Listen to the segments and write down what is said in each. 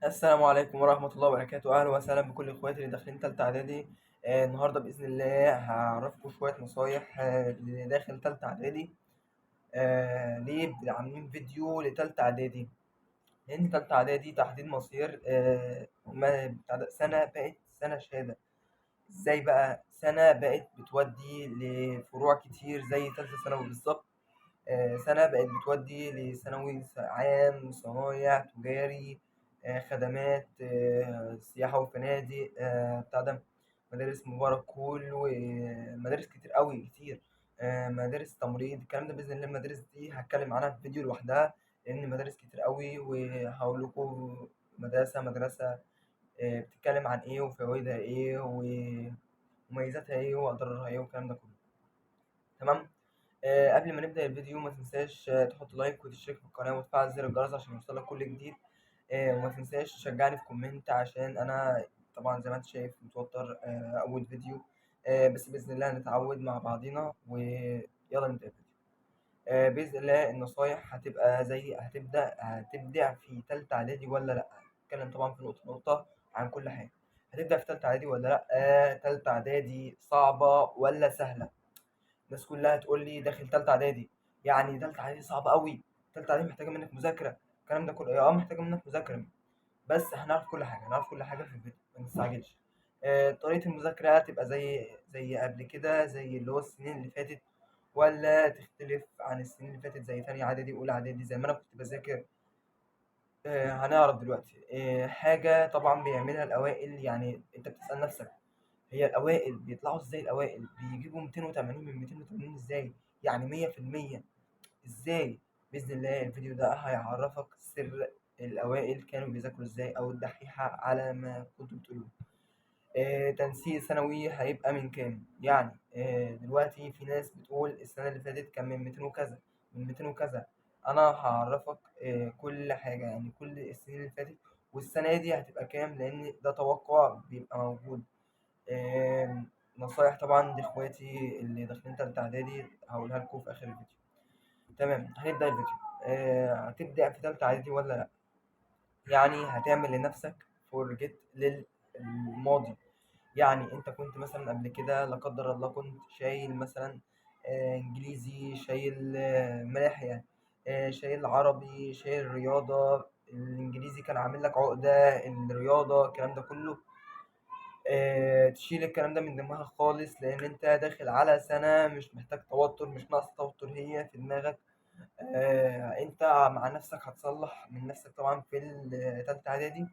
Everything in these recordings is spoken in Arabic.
السلام عليكم ورحمة الله وبركاته، أهلا وسهلا بكل إخواتي اللي داخلين تالتة إعدادي. النهاردة بإذن الله هعرفكم شوية نصايح اللي داخل تالتة إعدادي. ليه عاملين فيديو لتالتة إعدادي؟ لأن تالتة إعدادي تحديد مصير، سنة بقت سنة شهادة. إزاي بقى؟ سنة بقت بتودي لفروع كتير زي تالتة ثانوي بالظبط. سنة بقت بتودي لثانوي عام، صنايع، تجاري، خدمات، سياحة وفنادق، بتاع ده، مدارس مبارك كول ومدارس كتير قوي كتير. مدارس تمريض، الكلام ده بإذن الله المدارس دي هتكلم عنها في فيديو لوحدها، لأن مدارس كتير قوي وهقول لكم مدرسة مدرسة بتتكلم عن إيه وفوائدها إيه ومميزاتها إيه وأضرارها إيه والكلام ده كله. تمام. قبل ما نبدأ الفيديو ما تنساش تحط لايك وتشترك في القناة وتفعل زر الجرس عشان يوصلك كل جديد. وما تنساش تشجعني في كومنت عشان أنا طبعا زي ما أنت شايف متوتر، أول فيديو. بس بإذن الله هنتعود مع بعضينا ويلا نبدأ الفيديو. بإذن الله النصايح هتبقى زي هتبدأ في تالتة إعدادي ولا لأ. هنتكلم طبعا في نقطة نقطة عن كل حاجة. هتبدأ في تالتة إعدادي ولا لأ؟ تالتة إعدادي صعبة ولا سهلة؟ الناس كلها تقول لي داخل تالتة إعدادي، يعني تالتة إعدادي صعبة أوي، تالتة إعدادي محتاجة منك مذاكرة، الكلام ده كله هي محتاجة منك مذاكرة. بس هنعرف كل حاجة، هنعرف كل حاجة في الفيديو، ما تستعجلش. طريقة المذاكرة هتبقى زي قبل كده، زي اللي هو السنين اللي فاتت، ولا تختلف عن السنين اللي فاتت زي تانية إعدادي أولى إعدادي زي ما أنا كنت بذاكر؟ هنعرف دلوقتي. حاجة طبعا بيعملها الأوائل، يعني أنت بتسأل نفسك هي الأوائل بيطلعوا إزاي؟ الأوائل بيجيبوا 280 من 280 إزاي؟ يعني 100% إزاي؟ بإذن الله الفيديو ده هيعرفك سر الأوائل كانوا بيذاكروا إزاي، أو الدحيحة على ما كنتوا بتقولوا. تنسيق ثانوي هيبقى من كام؟ يعني دلوقتي في ناس بتقول السنة اللي فاتت كان من 200 وكذا، من 200 وكذا. أنا هعرفك كل حاجة، يعني كل السنين اللي فاتت والسنة دي هتبقى كام، لأن ده توقع بيبقى موجود. نصايح طبعا لاخواتي اللي داخلين تالتة اعدادي هقولها لكم في اخر الفيديو. تمام، هنبدأ الفيديو. هتبدأ في تالتة اعدادي ولا لا؟ يعني هتعمل لنفسك فورجيت للماضي. يعني انت كنت مثلا قبل كده لا قدر الله كنت شايل مثلا انجليزي، شايل ملاح يعني، شايل عربي، شايل رياضة. الانجليزي كان عامل لك عقدة، الرياضة الكلام ده كله تشيل الكلام ده من دماغك خالص، لان انت داخل على سنة مش محتاج توتر، مش ناقص توتر هي في دماغك. انت مع نفسك هتصلح من نفسك طبعا في تالتة اعدادي.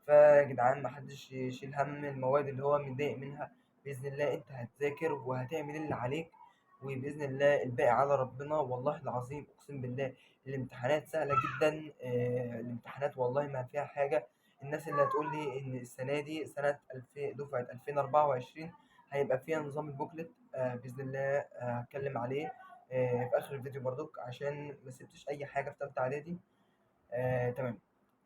فيا جدعان محدش يشيل هم المواد اللي هو متضايق منها. بإذن الله انت هتذاكر وهتعمل اللي عليك، وبإذن الله الباقي على ربنا. والله العظيم أقسم بالله الامتحانات سهلة جدا. الامتحانات والله ما فيها حاجة. الناس اللي هتقول لي إن السنة دي سنة 2000 دفعة 2024 هيبقى فيها نظام البوكلت، بإذن الله هتكلم عليه في آخر الفيديو برضك عشان ما سبتش أي حاجة في تالتة إعدادي. تمام.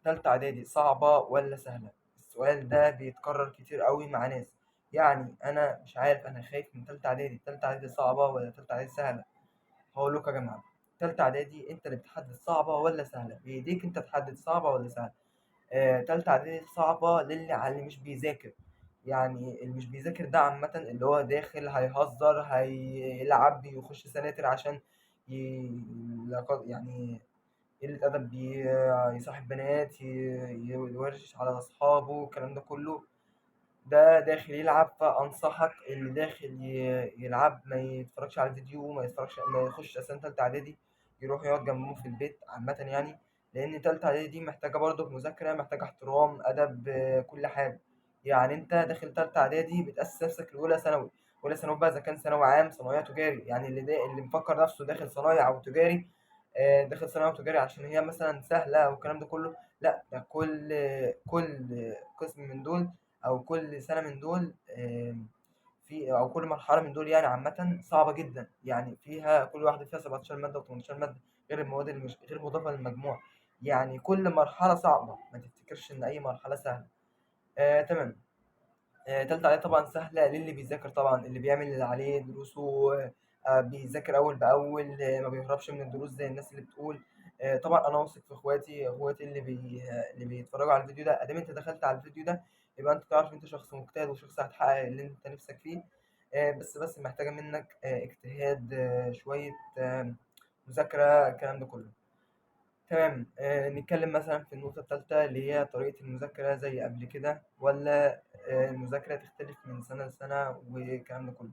تالتة إعدادي صعبة ولا سهلة؟ السؤال ده بيتكرر كتير قوي مع ناس. يعني أنا مش عارف، أنا خايف من تالتة إعدادي. تالتة إعدادي صعبة ولا تالتة إعدادي سهلة؟ هقول لكم يا جماعة، تالتة إعدادي أنت اللي بتحدد صعبة ولا سهلة، بإيديك أنت تحدد صعبة ولا سهلة. تالتة إعدادي صعبة على اللي مش بيذاكر. يعني اللي مش بيذاكر ده عامة اللي هو داخل هيهزر هيلعب يخش سناتر عشان ي... يعني قلة أدب، يصاحب بنات، يورش على أصحابه الكلام ده كله. ده داخل يلعب، فأنصحك اللي داخل يلعب ما يتفرجش على الفيديو، ما يخش أساسا تالتة إعدادي، يروح يقعد جنب أمه في البيت عامة يعني. لأن تالتة إعدادي دي محتاجة برضه مذاكرة، محتاجة احترام أدب، كل حاجة. يعني أنت داخل تالتة إعدادي بتأسس نفسك لأولى ثانوي. أولى ثانوي بقى إذا كان ثانوي عام، صنايع، تجاري. يعني اللي مفكر نفسه داخل صنايع أو تجاري، داخل ثانوي أو تجاري عشان هي مثلا سهلة والكلام ده كله. لأ، ده كل قسم من دول او كل سنه من دول، في او كل مرحله من دول يعني عامه صعبه جدا. يعني فيها كل واحده فيها 17 ماده و18 ماده، غير المواد اللي مش غير مضافه للمجموع. يعني كل مرحله صعبه، ما تفتكرش ان اي مرحله سهله. تمام. تالتة إعدادي طبعا سهلة للي بيذاكر، طبعا اللي بيعمل اللي عليه دروسه، بيذاكر أول بأول، ما بيهربش من الدروس زي الناس اللي بتقول. طبعًا أنا واثق في إخواتي اللي بيتفرّجوا على الفيديو ده، أدام أنت دخلت على الفيديو ده يبقى أنت تعرف إن أنت شخص مجتهد وشخص هتحقق اللي أنت نِفْسك فيه. بس محتاجة منّك اجتهاد، شوية مذاكرة، الكلام ده كُلّه. تمام. نتكلّم مثلًا في النقطة التالتة اللي هي طريقة المذاكرة زي قبل كده والّا المذاكرة تختلف من سَنة لسَنة والكلام ده كُلّه.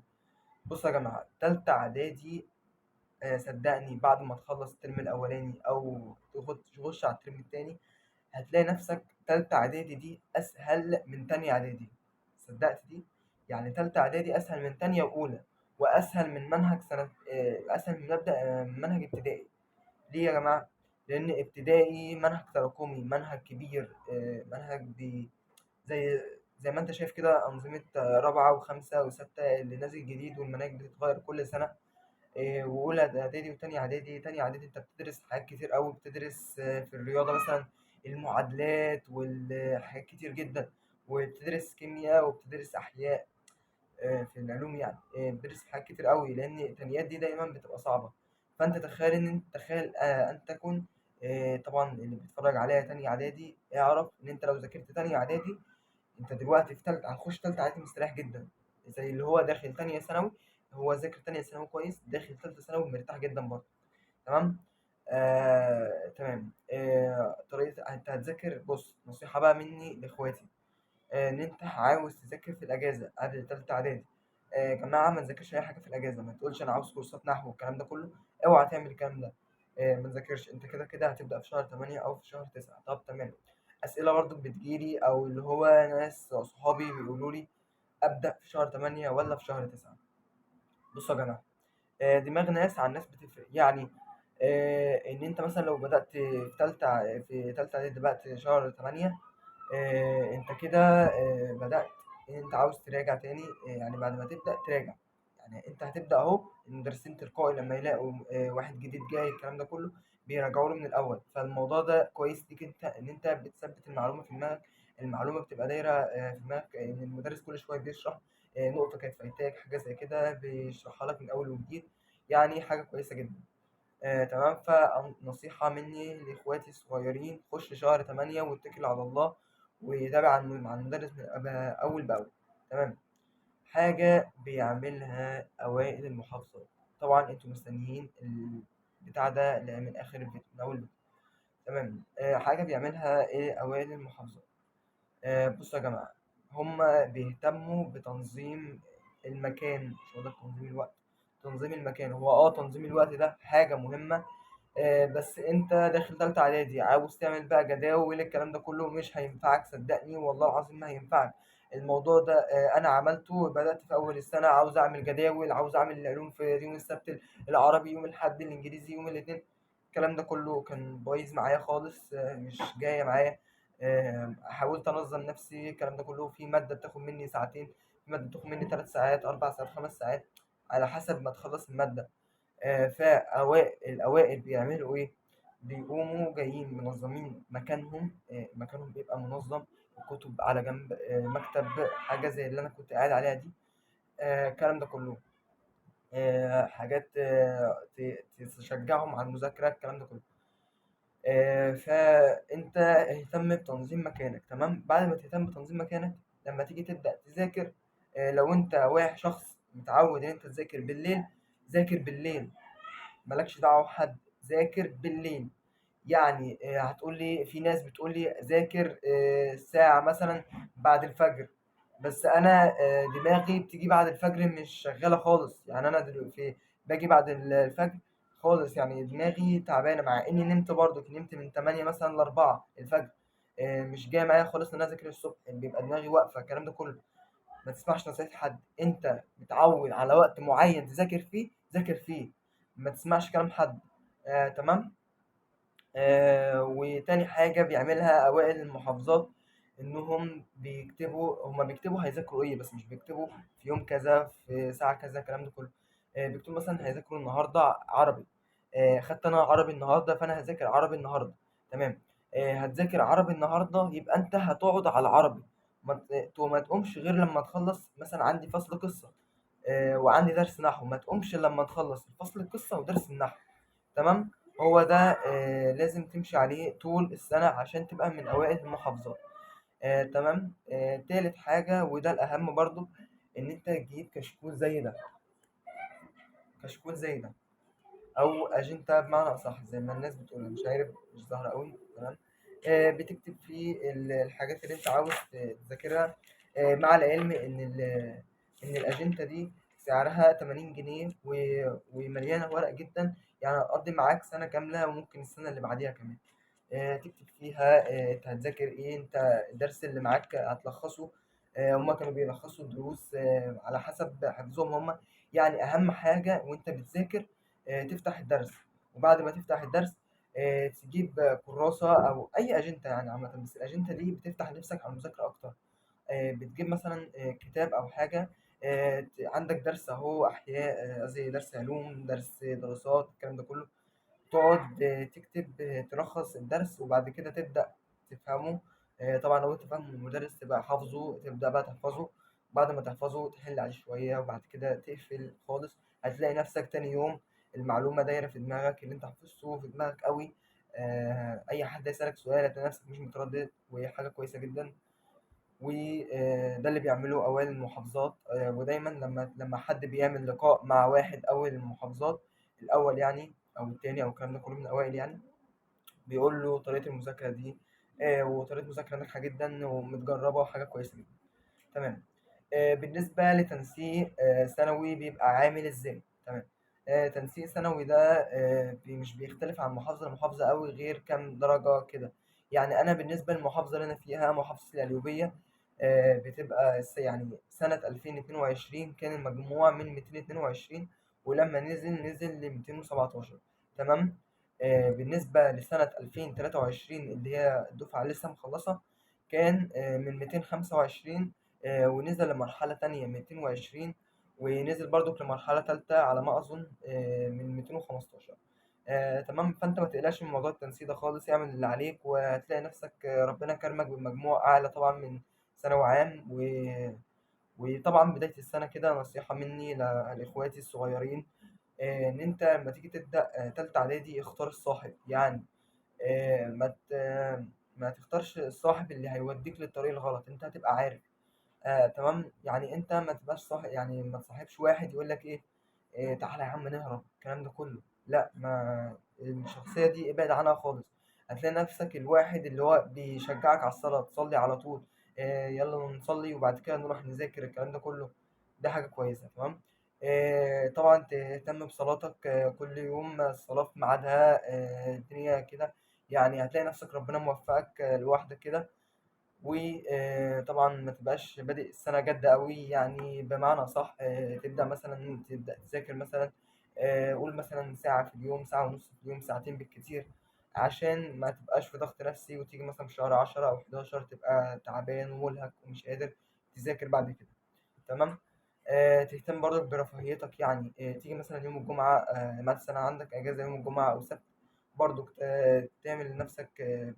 بُصّوا يا جماعة، تالتة إعدادي صدّقني بعد ما تخلّص الترم الأولاني أو تخُش على الترم التاني، هتلاقي نَفْسك تالتة إعدادي دي أسهل من تانية إعدادي. صدّقت دي؟ يعني تالتة إعدادي أسهل من تانية وأولى، وأسهل من منهج سنة أسهل من مبدأ من منهج ابتدائي. ليه يا جماعة؟ لإن ابتدائي منهج تراكمي، منهج كبير، منهج زي زي ما أنت شايف كده أنظمة رابعة وخامسة وستة اللي نازل جديد والمناهج بتتغيّر كل سنة. وأولى إعدادي وتانية إعدادي. تانية إعدادي أنت بتدرس حاجات كتير أوي، بتدرس في الرياضة مثلًا المعادلات حاجات كتير جدًا، وبتدرس كيميا وبتدرس أحياء. في العلوم يعني، بتدرس حاجات كتير أوي، لإن تانيات دي دايمًا بتبقى صعبة. فأنت تخيل أن تكن، طبعًا اللي بيتفرّج عليّا تانية إعدادي اعرف إن أنت لو ذاكرت تانية إعدادي أنت دلوقتي في هتخش تالتة إعدادي مستريح جدًا، زي اللي هو داخل تانية ثانوي. هو ذاكر تانية ثانوي كويس، داخل تالتة ثانوي مرتاح جدًا برضه. تمام. تمام. طريقة أنت هتذاكر. بُص، نصيحة بقى منّي لإخواتي، إن أنت عاوز تذاكر في الأجازة قبل تالتة إعدادي. يا جماعة ما تذاكرش أي حاجة في الأجازة، ما تقولش أنا عاوز كورسات نحو والكلام ده كله. اوعى تعمل الكلام ده. ما تذاكرش، أنت كده هتبدأ في شهر 8 أو في شهر 9. طب تمام. أسئلة برضه بتجيلي أو اللي هو ناس صحابي بيقولوا لي أبدأ في شهر 8 ولا في شهر 9. بصوا يا جماعة، دماغ ناس عن ناس بتفرق يعني. إن أنت مثلا لو بدأت في تالتة إعدادي بدأت شهر 8، أنت كده بدأت إن أنت عاوز تراجع تاني. يعني بعد ما تبدأ تراجع، يعني أنت هتبدأ أهو. المدرسين تلقائي لما يلاقوا واحد جديد جاي الكلام ده كله بيراجعوا له من الأول. فالموضوع ده كويس ليك أنت، إن أنت بتثبت المعلومة في دماغك. المعلومة بتبقى دايرة في دماغك، إن المدرس كل شوية بيشرح نقطة كانت فايتاك، حاجة زي كده بيشرحها لك من أول وجديد. يعني حاجة كويسة جدا. تمام. فنصيحة مني لإخواتي الصغيرين، خش شهر 8 واتكل على الله وتابع مع المدرس من أول بأول. تمام. حاجة بيعملها أوائل المحافظات، طبعا انتوا مستنيين البتاع ده من آخر الفيديو، من أول الفيديو. تمام. حاجة بيعملها إيه أوائل المحافظات؟ بصوا يا جماعة، هما بيهتموا بتنظيم المكان، مش هقول لك تنظيم الوقت. تنظيم المكان هو تنظيم الوقت ده حاجة مهمة. بس أنت داخل تالتة إعدادي عاوز تعمل بقى جداول الكلام ده كله مش هينفعك، صدقني والله العظيم ما هينفعك. الموضوع ده أنا عملته، بدأت في أول السنة عاوز أعمل جداول، عاوز أعمل العلوم في يوم السبت، العربي يوم الأحد، الإنجليزي يوم الاثنين. الكلام ده كله كان بايظ معايا خالص، مش جاية معايا. حاولت أنظم نفسي الكلام ده كله، في مادة بتاخد مني ساعتين، في مادة بتاخد مني 3 ساعات، 4 ساعات، 5 ساعات، على حسب ما تخلص المادة. الأوائل بيعملوا إيه؟ بيقوموا جايين منظمين مكانهم. مكانهم بيبقى منظم، الكتب على جنب، مكتب، حاجة زي اللي أنا كنت قاعد عليها دي. الكلام ده كله حاجات تشجعهم على المذاكرة، الكلام ده كله. فأنت اهتم بتنظيم مكانك. تمام. بعد ما تهتم بتنظيم مكانك، لما تيجي تبدأ تذاكر، لو أنت واحد شخص متعود إن أنت تذاكر بالليل، ذاكر بالليل، مالكش دعوة بحد، ذاكر بالليل. يعني هتقول لي في ناس بتقول لي ذاكر ساعة مثلا بعد الفجر، بس أنا دماغي بتيجي بعد الفجر مش شغالة خالص. يعني أنا دلوقتي باجي بعد الفجر خالص، يعني دماغي تعبانة، مع إني نمت برضه، نمت من 8 مثلا ل4 الفجر. مش جاي معايا خالص إن أنا أذاكر الصبح، بيبقى دماغي واقفة، الكلام ده كله. ما تسمعش نصيحة حد، انت متعود على وقت معين تذاكر فيه ذاكر فيه، ما تسمعش كلام حد. تمام. وتاني حاجة بيعملها أوائل المحافظات، إنهم هما بيكتبوا هيذاكروا إيه، بس مش بيكتبوا في يوم كذا في ساعة كذا الكلام ده كله. بيكتبوا مثلا هيذاكروا النهاردة عربي. خدت أنا عربي النهاردة فأنا هذاكر عربي النهاردة. تمام. هتذاكر عربي النهاردة يبقى أنت هتقعد على عربي، ما تقومش غير لما تخلص. مثلا عندي فصل قصة وعندي درس نحو، ما تقومش لما تخلص الفصل القصة ودرس النحو. تمام. هو ده لازم تمشي عليه طول السنة عشان تبقى من أوائل المحافظات. تمام. تالت حاجة وده الأهم برضو، إن أنت تجيب كشكول زي ده، كشكول زي ده أو أجندة بمعنى أصح زي ما الناس بتقول، أنا مش عارف، مش ظاهرة أوي. تمام. بتكتب فيه الحاجات اللي أنت عاوز تذاكرها. مع العلم إن الأجندة دي سعرها 80 جنيه ومليانة ورق جدا، يعني هتقضي معاك سنة كاملة وممكن السنة اللي بعديها كمان. تكتب فيها انت هتذاكر ايه، انت الدرس اللي معاك هتلخصه. هما كانوا بيلخصوا الدروس على حسب حفظهم هما. يعني اهم حاجة وانت بتذاكر تفتح الدرس، وبعد ما تفتح الدرس تجيب كراسة او اي اجندة يعني عامة، بس الاجندة دي بتفتح نفسك على المذاكرة اكتر. بتجيب مثلا كتاب او حاجة. عندك درس اهو احياء، زي درس علوم، درس دراسات، الكلام ده كله. تقعد تكتب تلخص الدرس وبعد كده تبدأ تفهمه. طبعا لو انت فاهم المدرس تبقى حافظه، تبدأ بقى تحفظه. بعد ما تحفظه تحل عليه شوية وبعد كده تقفل خالص. هتلاقي نفسك تاني يوم المعلومة دايرة في دماغك، اللي انت حفظته في دماغك قوي. أي حد يسألك سؤال هتلاقي نفسك مش متردد، وهي حاجة كويسة جدا. وده اللي بيعمله أوائل المحافظات. ودايما لما حد بيعمل لقاء مع واحد أول المحافظات، الأول يعني أو التاني أو الكلام ده كله من الأوائل يعني، بيقول له طريقة المذاكرة دي. وطريقة مذاكرة ناجحة جدا ومتجربة وحاجة كويسة جدا. تمام. بالنسبة لتنسيق ثانوي بيبقى عامل ازاي؟ تمام. تنسيق ثانوي ده مش بيختلف عن محافظة لمحافظة قوي، غير كام درجة كده. يعني أنا بالنسبة للمحافظة اللي أنا فيها، محافظة القليوبية، بتبقى يعني سنة 2022 كان المجموع من 222، ولما نزل ل 217. تمام. بالنسبة لسنة 2023 اللي هي الدفعة لسه مخلصة، كان من 225، ونزل لمرحلة تانية 220، ونزل برضو لمرحلة تالتة على ما أظن من 215. تمام. فأنت ما تقلقش من موضوع التنسيق ده خالص، اعمل اللي عليك وهتلاقي نفسك ربنا كرمك بمجموع أعلى طبعا من ثانوي عام. وطبعا بداية السنة كده نصيحة مني لإخواتي الصغيرين، إن أنت لما تيجي تبدأ تالتة إعدادي اختار الصاحب يعني. آه، ما ت... ما تختارش الصاحب اللي هيوديك للطريق الغلط، انت هتبقى عارف. تمام. يعني انت ما تبقاش صاحب، يعني ما تصاحبش واحد يقول لك ايه، تعالى يا عم نهرب الكلام ده كله. لا، ما الشخصية دي ابعد عنها خالص. هتلاقي نفسك الواحد اللي هو بيشجعك على الصلاة، تصلي على طول. يلا نصلي وبعد كده نروح نذاكر الكلام ده كله. ده حاجة كويسة. تمام. طبعا تهتم بصلاتك كل يوم الصلاة في ميعادها. الدنيا كده يعني هتلاقي نفسك ربنا موفقك لوحدك كده. وطبعا ما تبقاش بادئ السنة جد قوي، يعني بمعنى صح. تبدأ مثلا تبدأ تذاكر مثلا، قول مثلا ساعة في اليوم، ساعة ونص في اليوم، ساعتين بالكتير، عشان ما تبقاش في ضغط نفسي وتيجي مثلا في شهر 10 أو 11 تبقى تعبان وملهك ومش قادر تذاكر بعد كده. تمام. تهتم برضك برفاهيتك، يعني تيجي مثلا يوم الجمعة، مثلا عندك أجازة يوم الجمعة أو السبت، برضك تعمل لنفسك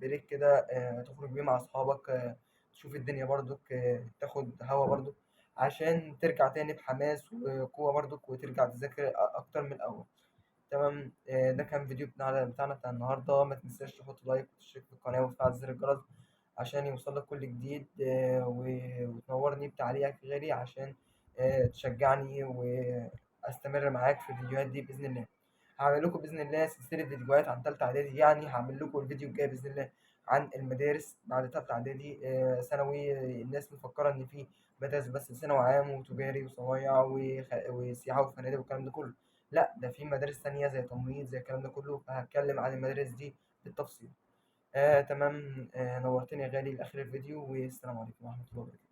بريك كده، تخرج بيه مع أصحابك، تشوف الدنيا برضك، تاخد هوا برضك عشان ترجع تاني بحماس وقوة برضك وترجع تذاكر أكتر من الأول. تمام. ده كان فيديو بتاعنا بتاع النهاردة. ما تنساش تحط لايك وتشترك في القناة وتفعل زر الجرس عشان يوصلك كل جديد، وتنورني بتعليقك غالي عشان تشجعني وأستمر معاك في الفيديوهات دي بإذن الله. هعمل لكم بإذن الله سلسلة فيديوهات عن تالتة إعدادي، يعني هعمل لكم الفيديو الجاي بإذن الله عن المدارس بعد تالتة إعدادي. ثانوي الناس مفكرة إن في مدارس بس ثانوي عام وتجاري وصنايع وسياحة وفنادق والكلام ده كله. لا، ده في مدارس تانية زي تمريض زي الكلام ده كله، فهتكلم عن المدارس دي بالتفصيل. تمام. نورتني يا غالي لآخر الفيديو، والسلام عليكم ورحمة الله وبركاته.